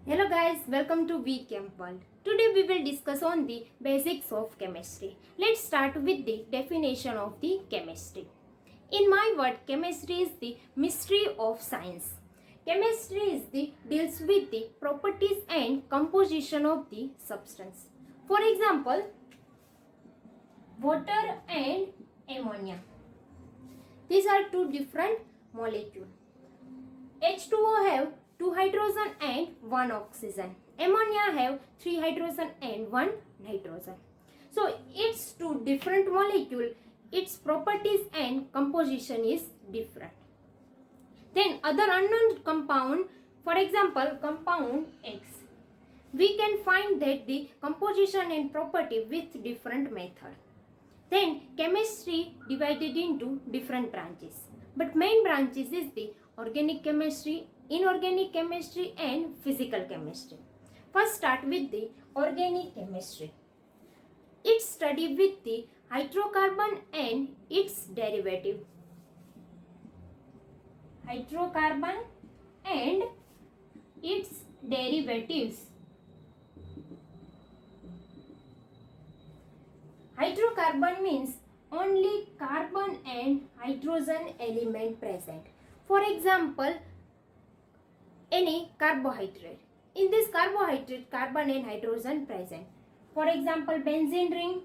Hello guys, welcome to VChem World. Today we will discuss on the basics of chemistry. Let's start with the definition of the chemistry. In my word, chemistry is the mystery of science. Chemistry deals with the properties and composition of the substance. For example, water and ammonia. These are two different molecules. H2O have 2 hydrogen and 1 oxygen. Ammonia have 3 hydrogen and 1 nitrogen. So it's two different molecule. Its properties and composition is different. Then other unknown compound, for example compound X. We can find that the composition and property with different method. Then chemistry divided into different branches. But main branches is the organic chemistry, inorganic chemistry and physical chemistry. First start with the organic chemistry. It study with the hydrocarbon and its derivative. Hydrocarbon and its derivatives. Hydrocarbon means only carbon and hydrogen element present. For example, any carbohydrate. In this carbohydrate, carbon and hydrogen present. For example, benzene ring.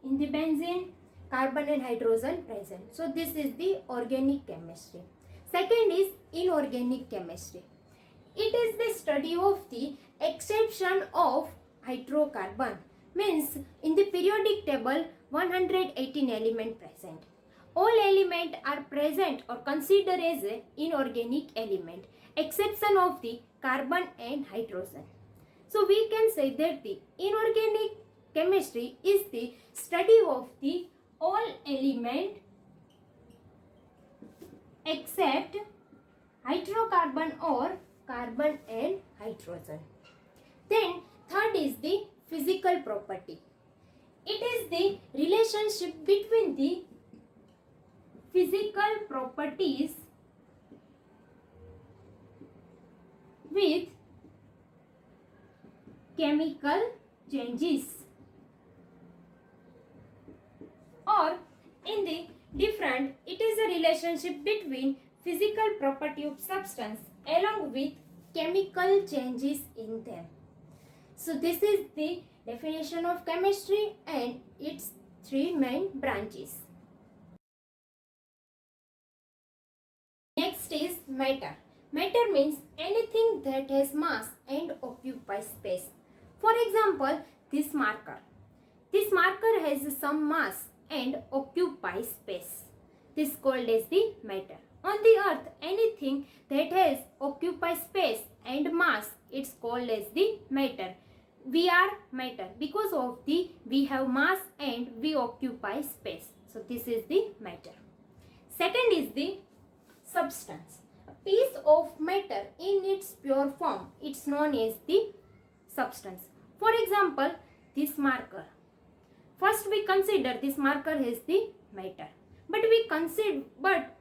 In the benzene, carbon and hydrogen present. So this is the organic chemistry. Second is inorganic chemistry. It is the study of the exception of hydrocarbon. Means in the periodic table 118 element present. All elements are present or considered as an inorganic element, exception of the carbon and hydrogen. So we can say that the inorganic chemistry is the study of the all element except hydrocarbon or carbon and hydrogen. Then third is the physical property. It is the relationship between the physical properties with chemical changes, or in the different, it is a relationship between physical property of substance along with chemical changes in them. So this is the definition of chemistry and its three main branches. Next is matter. Matter means anything that has mass and occupies space. For example, this marker. This marker has some mass and occupies space. This is called as the matter. On the earth, anything that has occupies space and mass, it's called as the matter. We are matter because of the we have mass and we occupy space. So this is the matter. Second is the substance. A piece of matter in its pure form, it's known as the substance. For example, this marker. First we consider this marker as the matter. But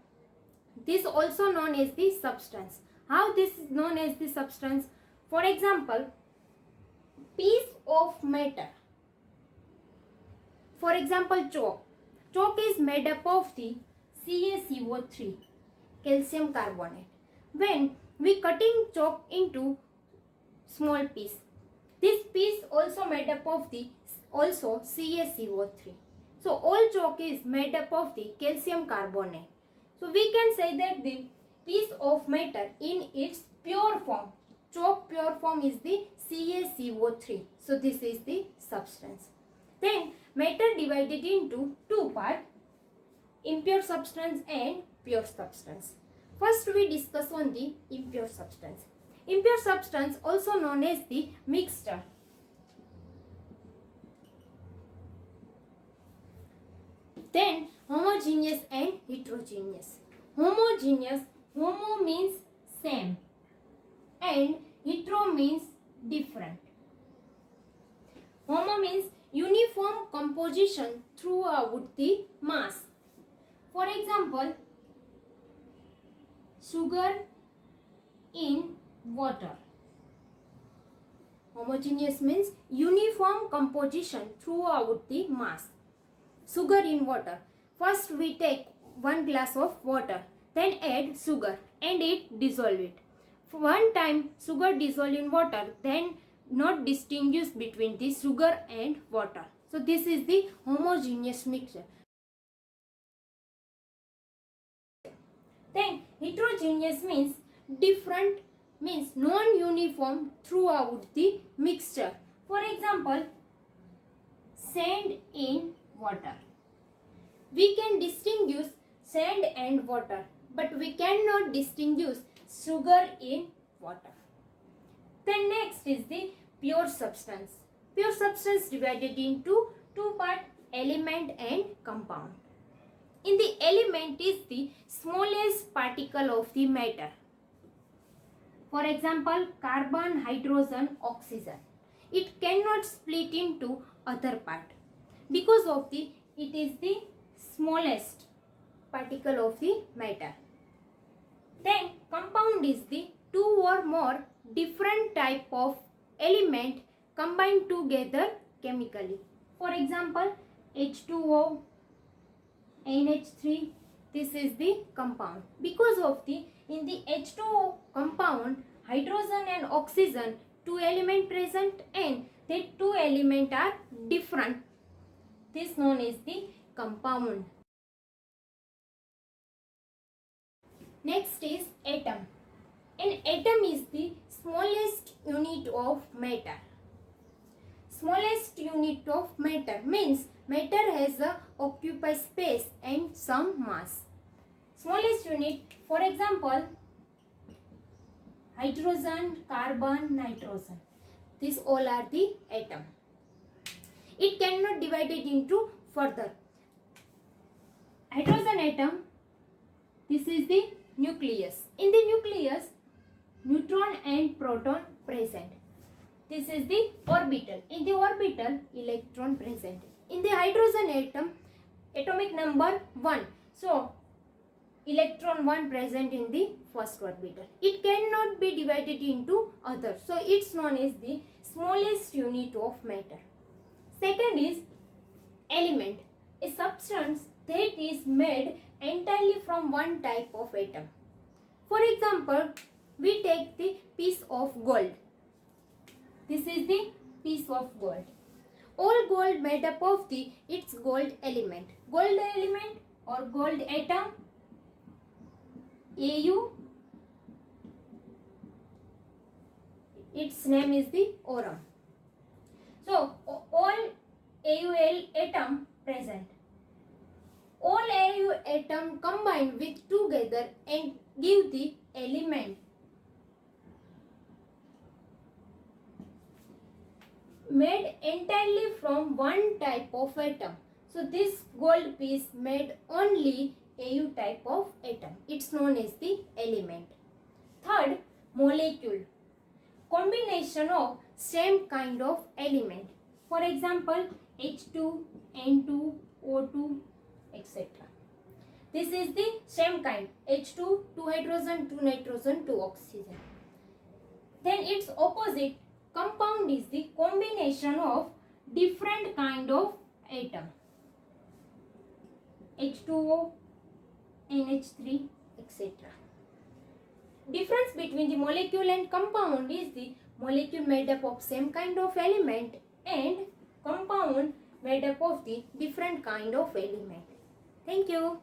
this also known as the substance. How this is known as the substance? For example, piece of matter. For example, chalk. Chalk is made up of the CaCO3, calcium carbonate. When we cutting chalk into small piece, this piece also made up of the also CaCO3. So all chalk is made up of the calcium carbonate. So we can say that the piece of matter in its pure form, chalk pure form is the CaCO3. So this is the substance. Then matter divided into two parts, impure substance and pure substance. First we discuss on the impure substance. Impure substance also known as the mixture. Then homogeneous and heterogeneous. Homogeneous, homo means same and hetero means different. Homo means uniform composition throughout the mass. For example, sugar in water. Homogeneous means uniform composition throughout the mass. Sugar in water. First we take 1 glass of water, then add sugar and it dissolve it. For one time sugar dissolve in water, then not distinguish between the sugar and water. So this is the homogeneous mixture. Then heterogeneous means different, means non-uniform throughout the mixture. For example, sand in water. We can distinguish sand and water, but we cannot distinguish sugar in water. Then next is the pure substance. Pure substance divided into two parts, element and compound. In the element is the smallest particle of the matter. For example, carbon, hydrogen, oxygen. It cannot split into other part because of the it is the smallest particle of the matter. Then compound is the two or more different type of element combined together chemically. For example, H2O, NH3, this is the compound. Because of the in the H2O compound, hydrogen and oxygen, two element present and the two element are different. This known as the compound. Next is atom. An atom is the smallest unit of matter. Smallest unit of matter means matter has a occupy space and some mass. Smallest unit, for example, hydrogen, carbon, nitrogen. These all are the atom. It cannot divide it into further. Hydrogen atom, this is the nucleus. In the nucleus, neutron and proton present. This is the orbital. In the orbital, electron present. In the hydrogen atom, atomic number 1. So, electron 1 present in the first orbital. It cannot be divided into others. So, it's known as the smallest unit of matter. Second is element. A substance that is made entirely from one type of atom. For example, we take the piece of gold. This is the piece of gold. All gold made up of the its gold element. Gold element or gold atom, Au. Its name is the aurum. So all AuL atom present. All Au atom combine with together and give the element. Made entirely from one type of atom. So this gold piece made only Au type of atom. It's known as the element. Third, molecule. Combination of same kind of element. For example, H2, N2, O2, etc. This is the same kind. H2, 2 hydrogen, 2 nitrogen, 2 oxygen. Then its opposite, compound is the combination of different kind of atom. H2O, NH3, etc. Difference between the molecule and compound is the molecule made up of same kind of element and compound made up of the different kind of element. Thank you.